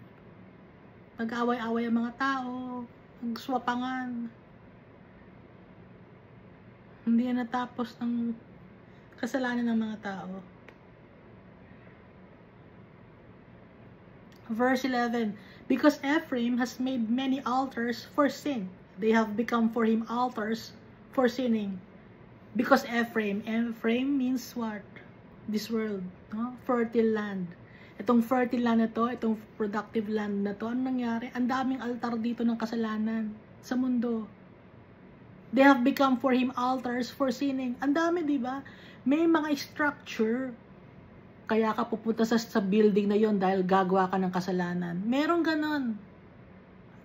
Nag-away-away ang mga tao, nagswapangan. Hindi na natapos ng kasalanan ng mga tao. Verse 11, because Ephraim has made many altars for sin, they have become for him altars for sinning. Because Ephraim means what? This world, no? Fertile land. Itong fertile land na to, itong productive land na to, ano nangyari? Ang daming altar dito ng kasalanan sa mundo. They have become for him altars for sinning. Ang dami, di ba? May mga structure. Kaya ka pupunta sa building na yon dahil gagawa ka ng kasalanan. Merong ganon.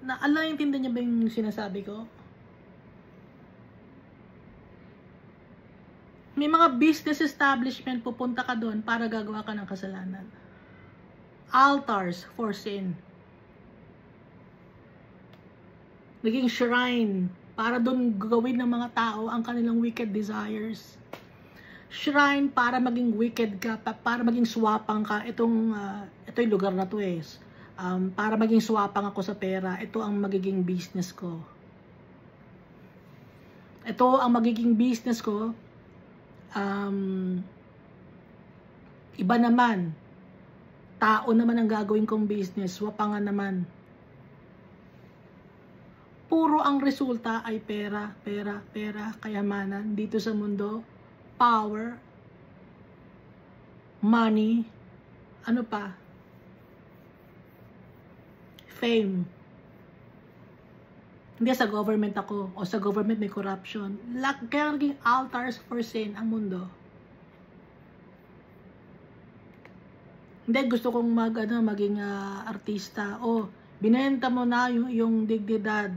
Intindihan niya ba yung sinasabi ko? May mga business establishment, pupunta ka doon para gagawa ka ng kasalanan. Altars for sin. Naging shrine para doon gawin ng mga tao ang kanilang wicked desires. Shrine para maging wicked ka, para maging swapang ka. Ito yung lugar na to eh. Para maging swapang ako sa pera, ito ang magiging business ko. Ito ang magiging business ko. Iba naman, tao naman ang gagawin kong business, wapangan naman. Puro ang resulta ay pera, pera, pera, kayamanan dito sa mundo, power, money, ano pa? Fame. Hindi sa government ako, o sa government may corruption. Kaya naging altars for sin ang mundo. Hindi, gusto kong maging artista. O, binenta mo na yung dignidad.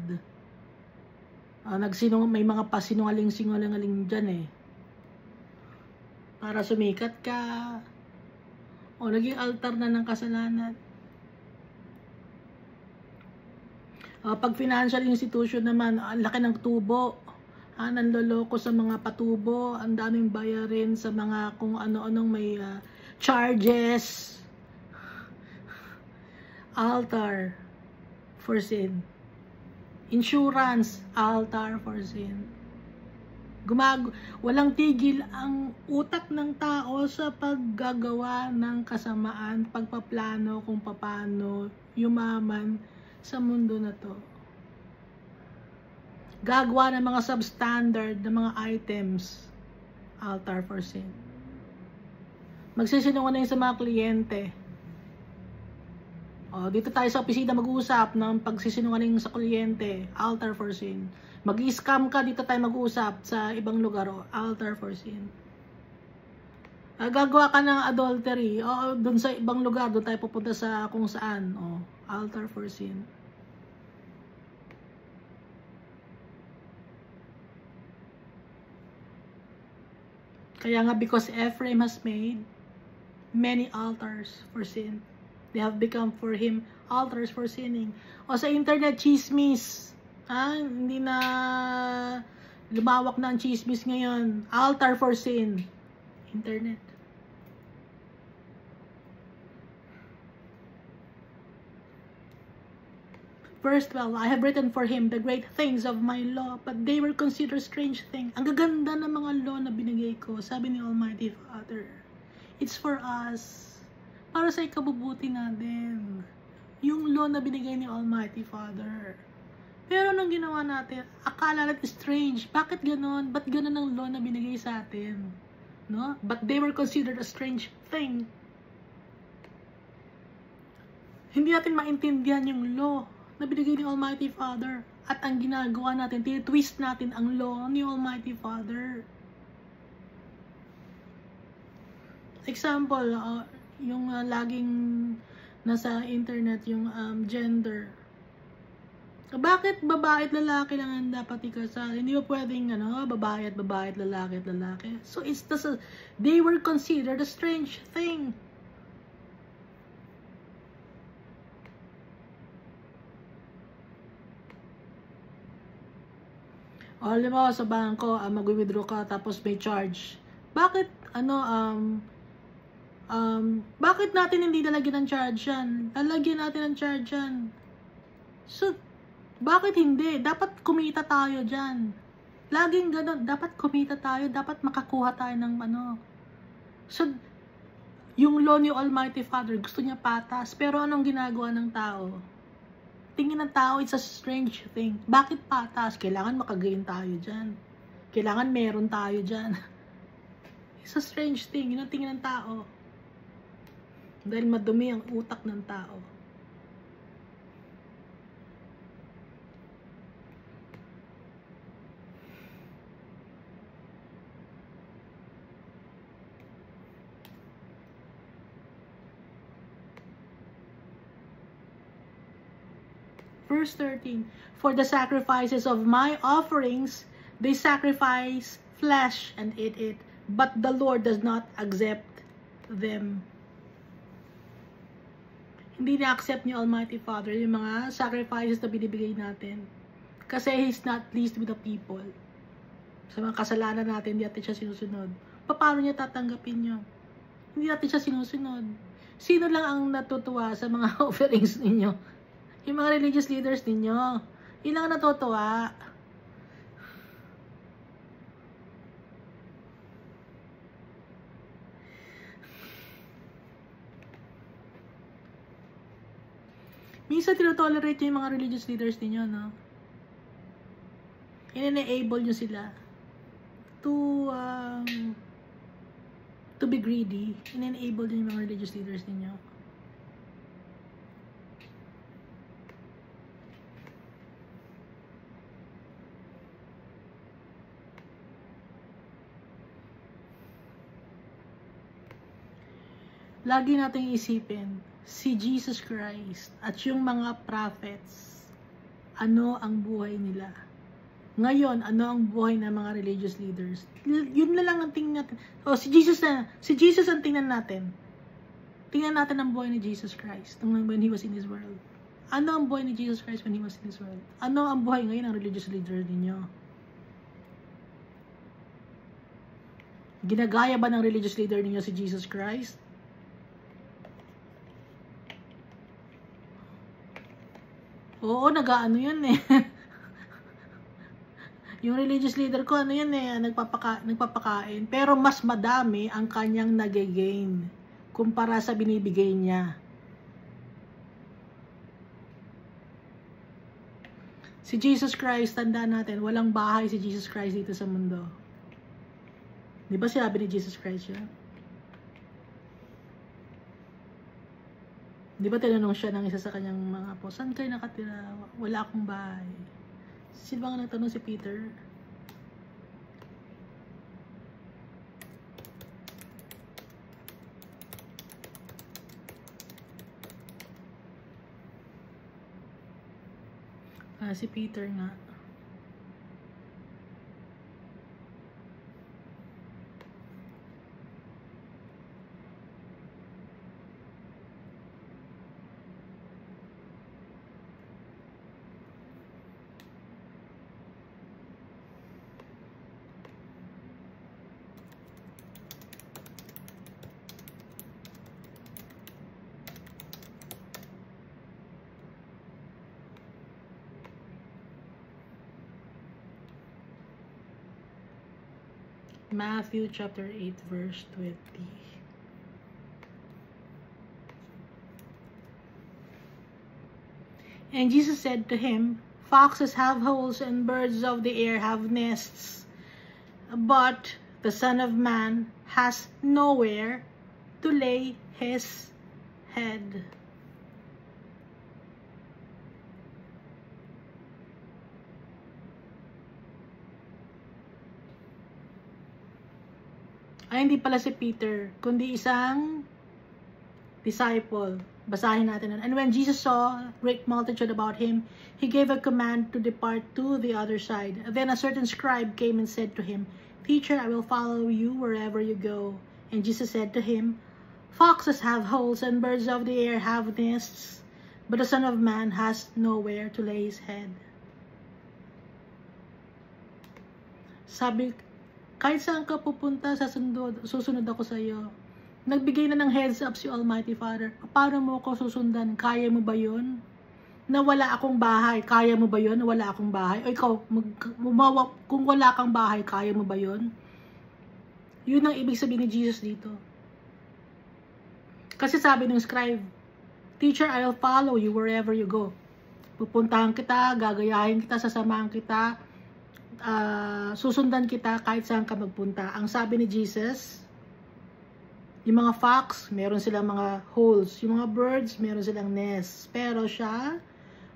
May mga pasinungaling-sinungaling dyan eh. Para sumikat ka. O, naging altar na ng kasalanan. Pag financial institution naman, ang laki ng tubo. Nanloloko sa mga patubo. Ang daming bayarin sa mga kung ano-anong may charges. Altar for sin. Insurance, altar for sin. Walang tigil ang utak ng tao sa paggagawa ng kasamaan, pagpaplano kung paano yumaman sa mundo na to. Gagawa ng mga substandard na mga items, altar for sin. Magsisinungaling sa mga kliyente. Dito tayo sa opisina mag-uusap ng pagsisinungaling sa kliyente, altar for sin. Mag-i-scam ka, dito tayo mag-uusap sa ibang lugar, altar for sin. Gagawa ka ng adultery, doon sa ibang lugar, doon tayo pupunta sa kung saan, altar for sin. Kaya nga, because Ephraim has made many altars for sin, they have become for him altars for sinning. O sa internet, chismis. Hindi na lumawak na ang chismis ngayon. Altar for sin. Internet. Verse 12, I have written for him the great things of my law, but they were considered strange things. Ang gaganda ng mga law na binigay ko, sabi ni Almighty Father. It's for us. Para sa ikabubuti natin. Yung law na binigay ni Almighty Father. Pero nung ginawa natin, akala natin strange. Bakit ganon? Ba't ganon ang law na binigay sa atin? No? But they were considered a strange thing. Hindi natin maintindihan yung law na binigay ni Almighty Father. At ang ginagawa natin, tinitwist natin ang law ni Almighty Father. Example, yung laging nasa internet yung gender. Bakit babae at lalaki lang ang dapat ikasal? Hindi ba pwedeng babae at lalaki at lalaki? So they were considered a strange thing. O, alam mo, sa bangko, mag-withdraw ka, tapos may charge. Bakit, bakit natin hindi lalagyan ng charge yan? Lalagyan natin ng charge yan. So, bakit hindi? Dapat kumita tayo dyan. Laging ganun, dapat kumita tayo, dapat makakuha tayo ng So, yung law ni Almighty Father, gusto niya patas, pero anong ginagawa ng tao? Tingin ng tao, it's a strange thing. Bakit patas? Kailangan makagain tayo dyan. Kailangan meron tayo dyan. It's a strange thing. Yun ang tingin ng tao. Dahil madumi ang utak ng tao. Verse 13, for the sacrifices of my offerings, they sacrifice flesh and eat it, but the Lord does not accept them. Hindi na-accept ni Almighty Father yung mga sacrifices na binibigay natin. Kasi He's not pleased with the people. Sa mga kasalanan natin, hindi natin siya sinusunod. Paano niya tatanggapin yun? Hindi natin siya sinusunod. Sino lang ang natutuwa sa mga offerings ninyo? Yung mga religious leaders ninyo. Yun lang ang natutuwa. Minsan tinotolerate nyo yung mga religious leaders ninyo, no? In-enable nyo sila to be greedy. In-enable nyo yung mga religious leaders ninyo. Lagi nating isipin, si Jesus Christ at yung mga prophets, ano ang buhay nila? Ngayon, ano ang buhay ng mga religious leaders? Yun na lang ang tingnan natin. O, si Jesus ang tingnan natin. Tingnan natin ang buhay ni Jesus Christ when He was in this world. Ano ang buhay ni Jesus Christ when He was in this world? Ano ang buhay ngayon ng religious leaders ninyo? Ginagaya ba ng religious leader ninyo si Jesus Christ? Oo, nag-ano yun eh. Yung religious leader ko, nagpapakain. Pero mas madami ang kanyang nag-gain kumpara sa binibigay niya. Si Jesus Christ, tandaan natin, walang bahay si Jesus Christ dito sa mundo. Di ba sinabi ni Jesus Christ yan? Di ba tinanong siya ng isa sa kanyang mga apo, saan kayo nakatira? Wala akong bahay. Sino ba nga nagtanong si Peter? Si Peter nga. Matthew chapter 8 verse 20. And Jesus said to him, foxes have holes and birds of the air have nests, but the Son of Man has nowhere to lay his head. Ay, hindi pala si Peter, kundi isang disciple. Basahin natin. And when Jesus saw a great multitude about him, he gave a command to depart to the other side. Then a certain scribe came and said to him, Teacher, I will follow you wherever you go. And Jesus said to him, Foxes have holes and birds of the air have nests, but the Son of Man has nowhere to lay his head. Sabi, kahit saan ka pupunta, susunod ako sa iyo. Nagbigay na ng heads up si Almighty Father. Paano mo ako susundan? Kaya mo ba yun? Na wala akong bahay, kaya mo ba yun? Na wala akong bahay? O ikaw, kung wala kang bahay, kaya mo ba yun? Yun ang ibig sabihin ni Jesus dito. Kasi sabi ng scribe, Teacher, I'll follow you wherever you go. Pupuntahan kita, gagayahin kita, sasamahan kita, susundan kita kahit saan ka magpunta. Ang sabi ni Jesus, yung mga fox, meron silang mga holes. Yung mga birds, meron silang nests. Pero siya,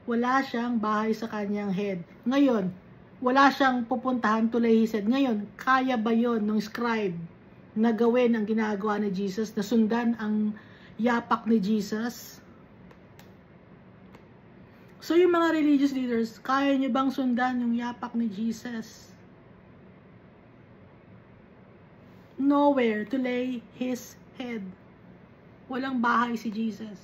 wala siyang bahay sa kanyang head. Ngayon, wala siyang pupuntahan to lay his head. Ngayon, kaya ba yon ng scribe na gawin ang ginagawa ni Jesus, na sundan ang yapak ni Jesus? So, yung mga religious leaders, kaya nyo bang sundan yung yapak ni Jesus? Nowhere to lay his head. Walang bahay si Jesus.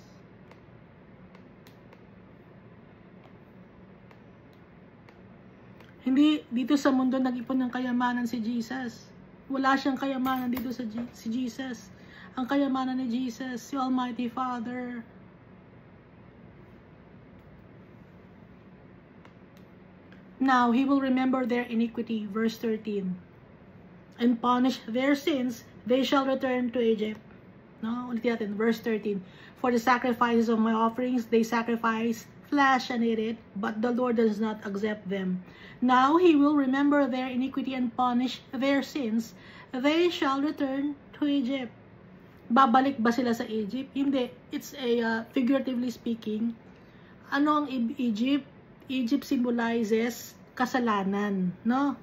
Hindi dito sa mundo nag-ipon ng kayamanan si Jesus. Wala siyang kayamanan dito si Jesus. Ang kayamanan ni Jesus, si Almighty Father. Now, He will remember their iniquity, verse 13, and punish their sins. They shall return to Egypt. No, ulit natin, verse 13. For the sacrifices of my offerings, they sacrifice flesh and eat it, but the Lord does not accept them. Now He will remember their iniquity and punish their sins. They shall return to Egypt. Babalik ba sila sa Egypt? Hindi. It's a figuratively speaking. Ano ang Egypt? Egypt symbolizes kasalanan, no?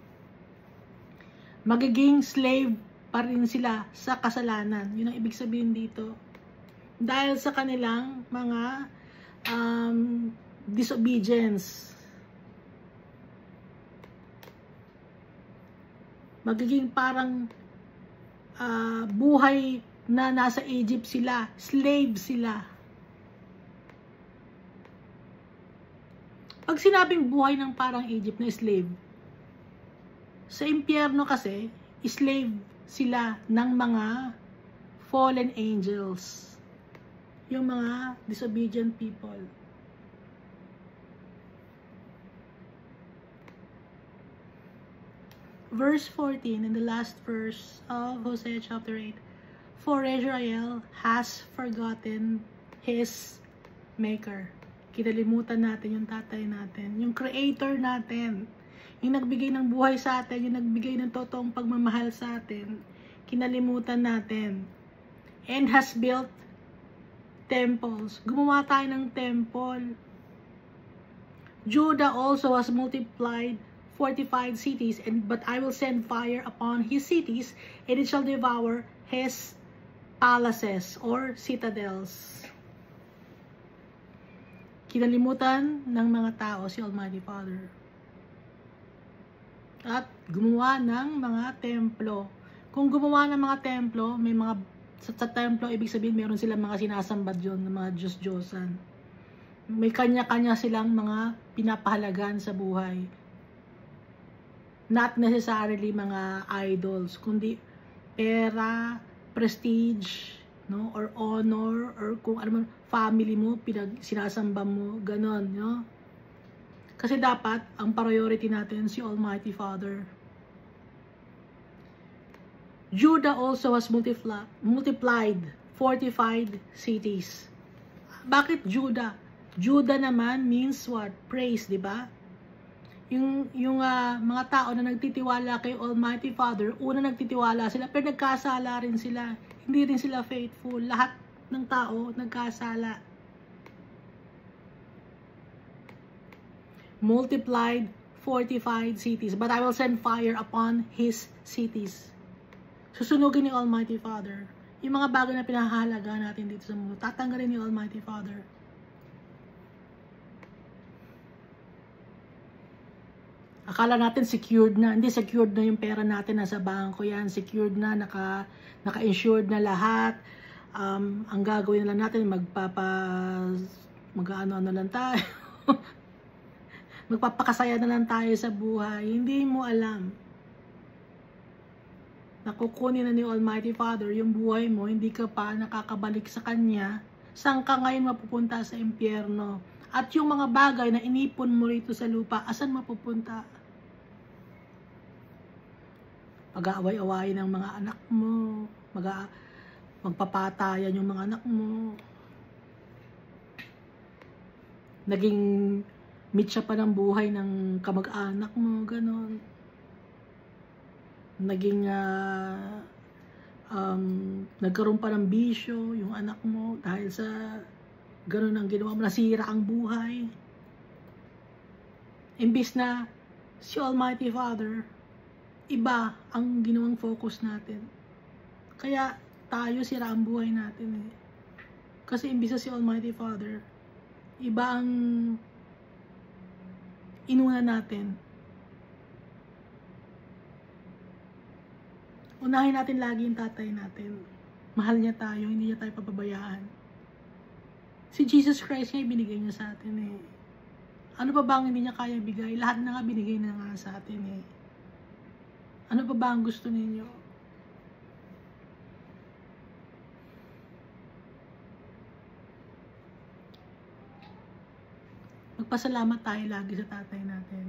Magiging slave pa rin sila sa kasalanan. Yun ang ibig sabihin dito. Dahil sa kanilang mga disobedience. Magiging parang buhay na nasa Egypt sila. Slave sila. Pag sinabing buhay ng parang Egypt na slave, sa impyerno kasi, slave sila ng mga fallen angels. Yung mga disobedient people. Verse 14, in the last verse of Hosea chapter 8. For Israel has forgotten his maker. Kinalimutan natin yung tatay natin, yung creator natin. Yung nagbigay ng buhay sa atin, yung nagbigay ng totoong pagmamahal sa atin, kinalimutan natin. And has built temples. Gumawa tayo ng temple. Judah also has multiplied fortified cities, but I will send fire upon his cities, and it shall devour his palaces or citadels. Kinalimutan ng mga tao si Almighty Father. At gumawa ng mga templo. Kung gumawa ng mga templo, may mga sa templo, ibig sabihin meron silang mga sinasambad yun, ng mga Diyos-Diyosan. May kanya-kanya silang mga pinapahalagan sa buhay. Not necessarily mga idols, kundi pera, prestige, no, or honor, or kung ano man, family mo, sinasamba mo, ganon, no? Kasi dapat, ang priority natin si Almighty Father. Judah also has multiplied fortified cities. Bakit Judah? Judah naman means what? Praise, di ba? Yung mga tao na nagtitiwala kay Almighty Father, una nagtitiwala sila, pero nagkasala rin sila. Hindi rin sila faithful. Lahat ng tao nagkasala. Multiplied fortified cities, but I will send fire upon his cities. Susunugin ni Almighty Father. yung mga bagay na pinahalaga natin dito sa mundo, tatanggalin ni Almighty Father. Akala natin secured na. Hindi, secured na yung pera natin. Nasa bangko yan. Secured na. Naka-insured na lahat. Ang gagawin na lang natin, mag-ano-ano lang tayo. Magpapakasaya na lang tayo sa buhay. Hindi mo alam. Nakukunin na ni Almighty Father yung buhay mo. Hindi ka pa nakakabalik sa Kanya. Saan ka ngayon mapupunta? Sa impyerno. At yung mga bagay na inipon mo rito sa lupa, asan mapupunta? Mag-aaway-awayin ng mga anak mo, magpapatayan yung mga anak mo. Naging mitsa pa ng buhay ng kamag-anak mo, ganon. Naging nagkaroon pa ng bisyo yung anak mo dahil sa ganun ang ginawa mo, nasira ang buhay. Imbis na si Almighty Father, iba ang ginawang focus natin. Kaya tayo sira ang buhay natin eh. Kasi imbis na si Almighty Father, iba ang inuna natin. Unahin natin lagi yung tatay natin. Mahal niya tayo, hindi niya tayo papabayaan. Si Jesus Christ nga binigay niya sa atin eh. Ano pa ba ang hindi niya kaya bigay? Lahat na nga binigay na nga sa atin eh. Ano pa ba ang gusto ninyo? Magpasalamat tayo lagi sa tatay natin.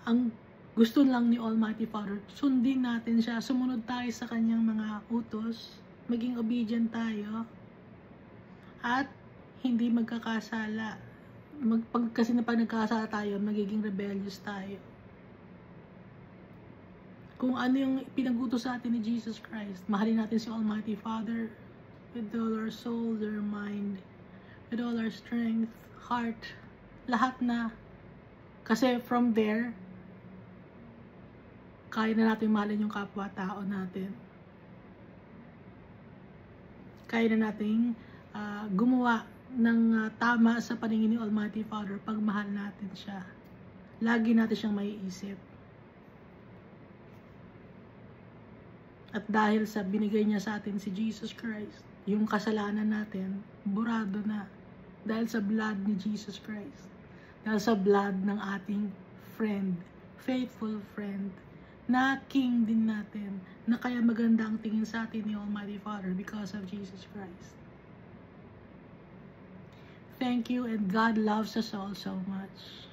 Ang gusto lang ni Almighty Father, sundin natin siya, sumunod tayo sa kanyang mga utos, maging obedient tayo, at hindi magkakasala. Kasi pag nagkakasala tayo, magiging rebellious tayo. Kung ano yung pinag-utos sa atin ni Jesus Christ, mahalin natin si Almighty Father with all our soul, our mind, with all our strength, heart, lahat na. Kasi from there, kaya na natin mahalin yung kapwa-tao natin. Kaya na natin gumawa ng tama sa paningin ni Almighty Father pag mahal natin siya. Lagi natin siyang maiisip. At dahil sa binigay niya sa atin si Jesus Christ, yung kasalanan natin, burado na. Dahil sa blood ni Jesus Christ. Dahil sa blood ng ating friend, faithful friend, na King din natin, na kaya maganda ang tingin sa atin ni Almighty Father because of Jesus Christ. Thank you, and God loves us all so much.